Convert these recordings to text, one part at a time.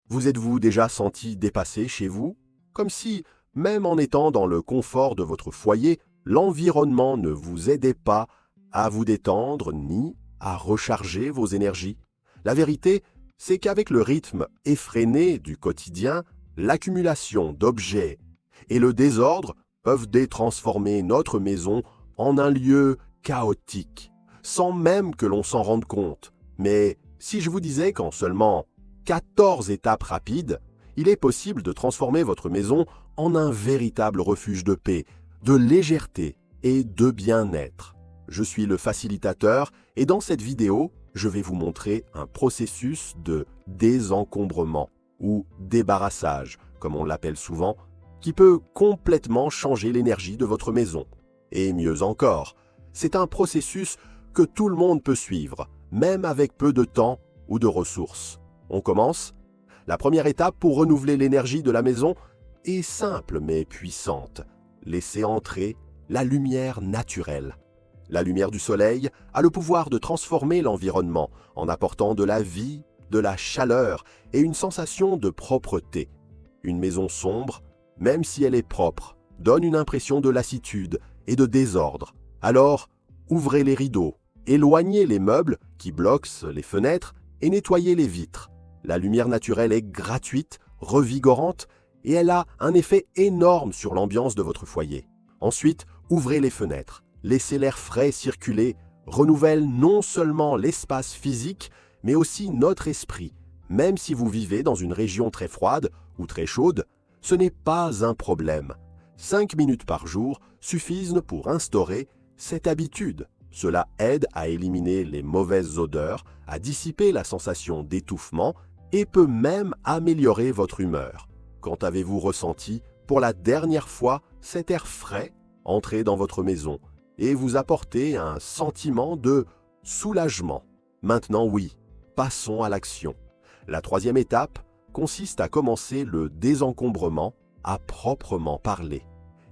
Vous êtes-vous déjà senti dépassé chez vous? Comme si, même en étant dans le confort de votre foyer, l'environnement ne vous aidait pas à vous détendre ni à recharger vos énergies. La vérité, c'est qu'avec le rythme effréné du quotidien, l'accumulation d'objets et le désordre peuvent détransformer notre maison en un lieu chaotique, sans même que l'on s'en rende compte. Mais si je vous disais qu'en seulement 14 étapes rapides, il est possible de transformer votre maison en un véritable refuge de paix, de légèreté et de bien-être. Je suis le facilitateur et dans cette vidéo, je vais vous montrer un processus de désencombrement ou débarrassage, comme on l'appelle souvent, qui peut complètement changer l'énergie de votre maison. Et mieux encore, c'est un processus que tout le monde peut suivre, même avec peu de temps ou de ressources. On commence? La première étape pour renouveler l'énergie de la maison est simple mais puissante. Laissez entrer la lumière naturelle. La lumière du soleil a le pouvoir de transformer l'environnement en apportant de la vie, de la chaleur et une sensation de propreté. Une maison sombre, même si elle est propre, donne une impression de lassitude et de désordre. Alors, ouvrez les rideaux, éloignez les meubles qui bloquent les fenêtres et nettoyez les vitres. La lumière naturelle est gratuite, revigorante et elle a un effet énorme sur l'ambiance de votre foyer. Ensuite, ouvrez les fenêtres, laissez l'air frais circuler, renouvelle non seulement l'espace physique, mais aussi notre esprit. Même si vous vivez dans une région très froide ou très chaude, ce n'est pas un problème. 5 minutes par jour suffisent pour instaurer cette habitude. Cela aide à éliminer les mauvaises odeurs, à dissiper la sensation d'étouffement et peut même améliorer votre humeur. Quand avez-vous ressenti pour la dernière fois cet air frais entrer dans votre maison et vous apporter un sentiment de soulagement? Maintenant oui, passons à l'action. La troisième étape consiste à commencer le désencombrement à proprement parler.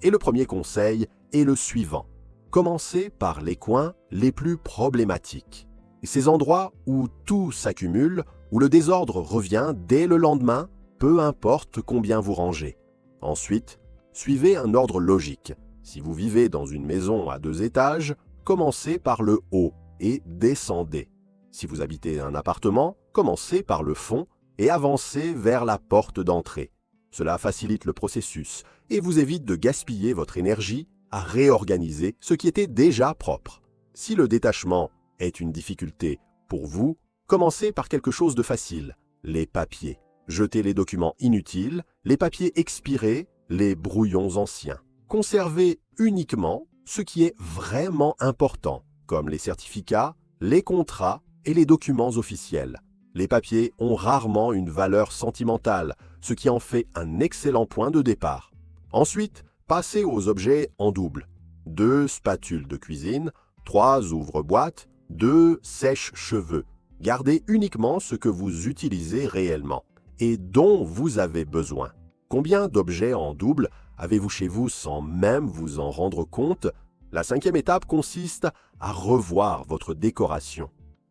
Et le premier conseil est le suivant. Commencez par les coins les plus problématiques. Ces endroits où tout s'accumule, où le désordre revient dès le lendemain, peu importe combien vous rangez. Ensuite, suivez un ordre logique. Si vous vivez dans une maison à 2 étages, commencez par le haut et descendez. Si vous habitez un appartement, commencez par le fond et avancez vers la porte d'entrée. Cela facilite le processus et vous évite de gaspiller votre énergie à réorganiser ce qui était déjà propre. Si le détachement est une difficulté pour vous, commencez par quelque chose de facile, les papiers. Jetez les documents inutiles, les papiers expirés, les brouillons anciens. Conservez uniquement ce qui est vraiment important, comme les certificats, les contrats et les documents officiels. Les papiers ont rarement une valeur sentimentale, ce qui en fait un excellent point de départ. Ensuite, passez aux objets en double. 2 spatules de cuisine, 3 ouvre-boîtes, 2 sèche-cheveux. Gardez uniquement ce que vous utilisez réellement et dont vous avez besoin. Combien d'objets en double avez-vous chez vous sans même vous en rendre compte? La 5e étape consiste à revoir votre décoration.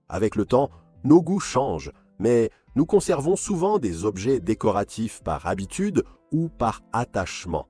Avec le temps, nos goûts changent, mais nous conservons souvent des objets décoratifs par habitude ou par attachement.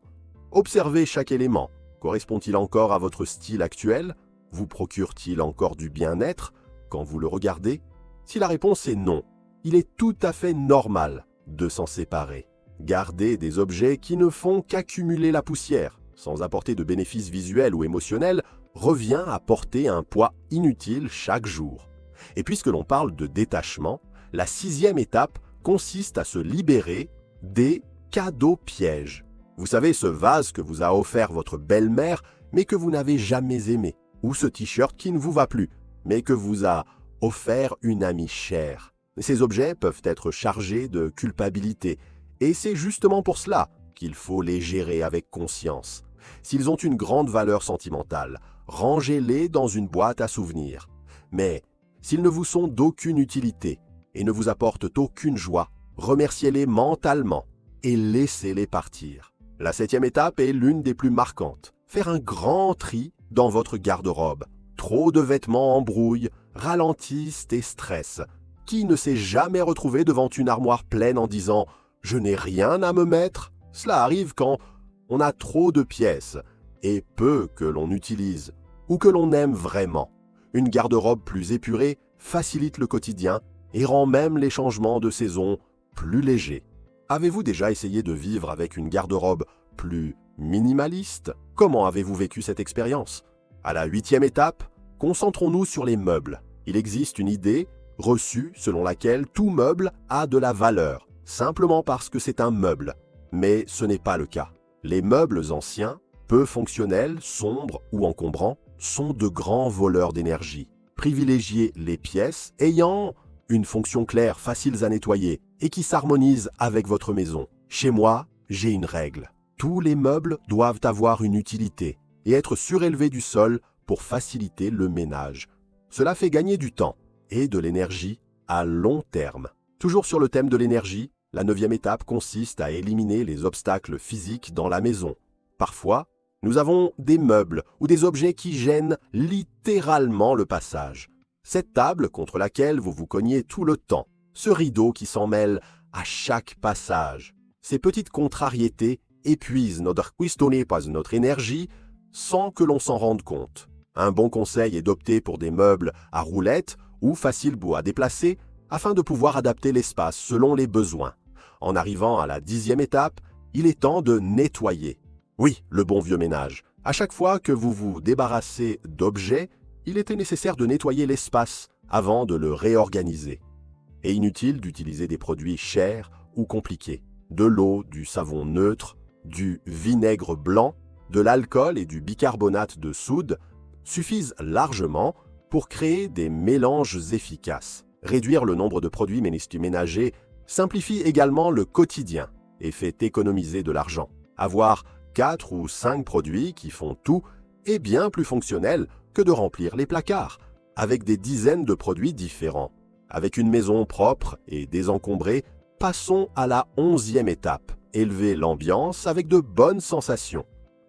Observez chaque élément. Correspond-il encore à votre style actuel? Vous procure-t-il encore du bien-être quand vous le regardez? Si la réponse est non, il est tout à fait normal de s'en séparer. Garder des objets qui ne font qu'accumuler la poussière, sans apporter de bénéfices visuels ou émotionnels, revient à porter un poids inutile chaque jour. Et puisque l'on parle de détachement, la 6e étape consiste à se libérer des cadeaux pièges. Vous savez, ce vase que vous a offert votre belle-mère, mais que vous n'avez jamais aimé, ou ce t-shirt qui ne vous va plus, mais que vous a offert une amie chère. Ces objets peuvent être chargés de culpabilité, et c'est justement pour cela qu'il faut les gérer avec conscience. S'ils ont une grande valeur sentimentale, rangez-les dans une boîte à souvenirs. Mais s'ils ne vous sont d'aucune utilité et ne vous apportent aucune joie, remerciez-les mentalement et laissez-les partir. La 7e étape est l'une des plus marquantes. Faire un grand tri dans votre garde-robe. Trop de vêtements embrouillent, ralentissent et stressent. Qui ne s'est jamais retrouvé devant une armoire pleine en disant « Je n'ai rien à me mettre ». Cela arrive quand on a trop de pièces et peu que l'on utilise ou que l'on aime vraiment. Une garde-robe plus épurée facilite le quotidien et rend même les changements de saison plus légers. Avez-vous déjà essayé de vivre avec une garde-robe plus minimaliste? Comment avez-vous vécu cette expérience? À la 8e étape, concentrons-nous sur les meubles. Il existe une idée reçue selon laquelle tout meuble a de la valeur, simplement parce que c'est un meuble. Mais ce n'est pas le cas. Les meubles anciens, peu fonctionnels, sombres ou encombrants, sont de grands voleurs d'énergie. Privilégiez les pièces ayant une fonction claire, faciles à nettoyer et qui s'harmonisent avec votre maison. Chez moi, j'ai une règle. Tous les meubles doivent avoir une utilité et être surélevés du sol pour faciliter le ménage. Cela fait gagner du temps et de l'énergie à long terme. Toujours sur le thème de l'énergie, la 9e étape consiste à éliminer les obstacles physiques dans la maison. Parfois, nous avons des meubles ou des objets qui gênent littéralement le passage. Cette table contre laquelle vous vous cognez tout le temps, ce rideau qui s'en mêle à chaque passage. Ces petites contrariétés épuisent notre énergie sans que l'on s'en rende compte. Un bon conseil est d'opter pour des meubles à roulettes ou faciles à déplacer afin de pouvoir adapter l'espace selon les besoins. En arrivant à la 10e étape, il est temps de nettoyer. Oui, le bon vieux ménage. À chaque fois que vous vous débarrassez d'objets, il était nécessaire de nettoyer l'espace avant de le réorganiser. Et inutile d'utiliser des produits chers ou compliqués. De l'eau, du savon neutre, du vinaigre blanc, de l'alcool et du bicarbonate de soude suffisent largement pour créer des mélanges efficaces. Réduire le nombre de produits ménagers simplifie également le quotidien et fait économiser de l'argent. Avoir 4 ou 5 produits qui font tout est bien plus fonctionnel que de remplir les placards avec des dizaines de produits différents. Avec une maison propre et désencombrée, passons à la 11e étape, élever l'ambiance avec de bonnes sensations.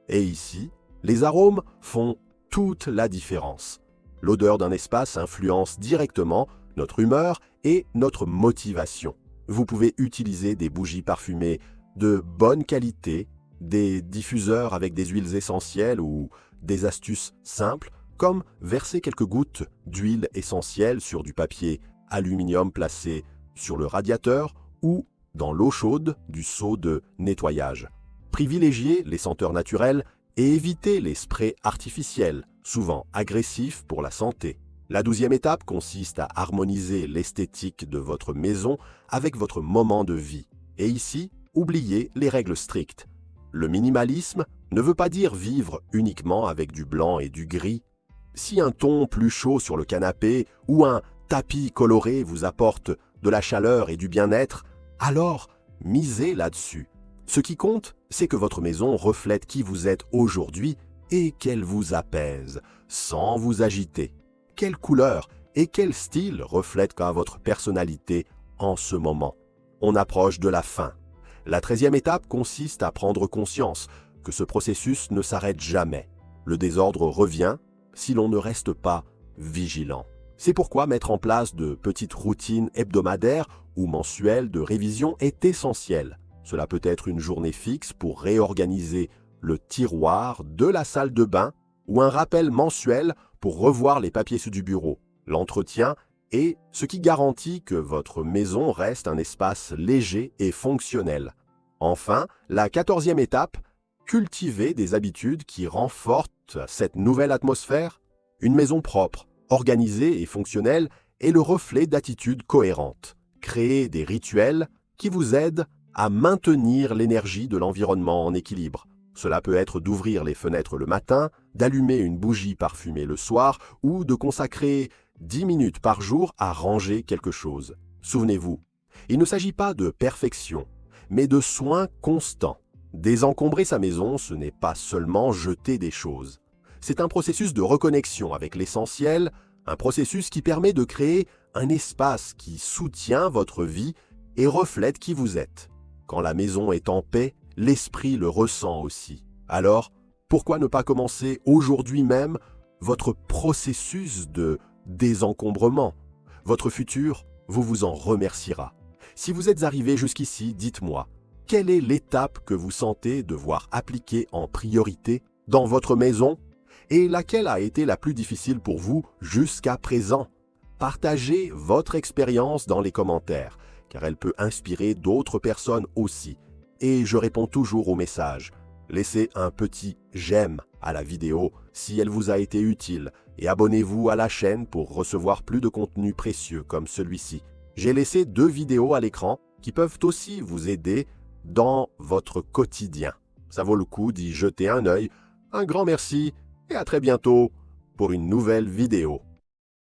Et ici, les arômes font toute la différence. L'odeur d'un espace influence directement notre humeur et notre motivation. Vous pouvez utiliser des bougies parfumées de bonne qualité, des diffuseurs avec des huiles essentielles ou des astuces simples comme verser quelques gouttes d'huile essentielle sur du papier aluminium placé sur le radiateur ou dans l'eau chaude du seau de nettoyage. Privilégiez les senteurs naturelles et évitez les sprays artificiels, souvent agressifs pour la santé. La 12e étape consiste à harmoniser l'esthétique de votre maison avec votre moment de vie. Et ici, oubliez les règles strictes. Le minimalisme ne veut pas dire vivre uniquement avec du blanc et du gris. Si un ton plus chaud sur le canapé ou un tapis coloré vous apporte de la chaleur et du bien-être, alors misez là-dessus. Ce qui compte, c'est que votre maison reflète qui vous êtes aujourd'hui et qu'elle vous apaise, sans vous agiter. Quelle couleur et quel style reflètent votre personnalité en ce moment? On approche de la fin. La 13e étape consiste à prendre conscience que ce processus ne s'arrête jamais. Le désordre revient si l'on ne reste pas vigilant. C'est pourquoi mettre en place de petites routines hebdomadaires ou mensuelles de révision est essentiel. Cela peut être une journée fixe pour réorganiser le tiroir de la salle de bain ou un rappel mensuel pour revoir les papiers du bureau, l'entretien et ce qui garantit que votre maison reste un espace léger et fonctionnel. Enfin, la 14e étape, cultiver des habitudes qui renforcent cette nouvelle atmosphère. Une maison propre, organisée et fonctionnelle est le reflet d'attitudes cohérentes. Créez des rituels qui vous aident à maintenir l'énergie de l'environnement en équilibre. Cela peut être d'ouvrir les fenêtres le matin, d'allumer une bougie parfumée le soir ou de consacrer 10 minutes par jour à ranger quelque chose. Souvenez-vous, il ne s'agit pas de perfection, mais de soins constants. Désencombrer sa maison, ce n'est pas seulement jeter des choses. C'est un processus de reconnexion avec l'essentiel, un processus qui permet de créer un espace qui soutient votre vie et reflète qui vous êtes. Quand la maison est en paix, l'esprit le ressent aussi. Alors, pourquoi ne pas commencer aujourd'hui même votre processus de désencombrement? Votre futur vous vous en remerciera. Si vous êtes arrivé jusqu'ici, dites-moi, quelle est l'étape que vous sentez devoir appliquer en priorité dans votre maison et laquelle a été la plus difficile pour vous jusqu'à présent? Partagez votre expérience dans les commentaires, car elle peut inspirer d'autres personnes aussi. Et je réponds toujours aux messages. Laissez un petit j'aime à la vidéo si elle vous a été utile et abonnez-vous à la chaîne pour recevoir plus de contenu précieux comme celui-ci. J'ai laissé 2 vidéos à l'écran qui peuvent aussi vous aider dans votre quotidien. Ça vaut le coup d'y jeter un œil. Un grand merci et à très bientôt pour une nouvelle vidéo.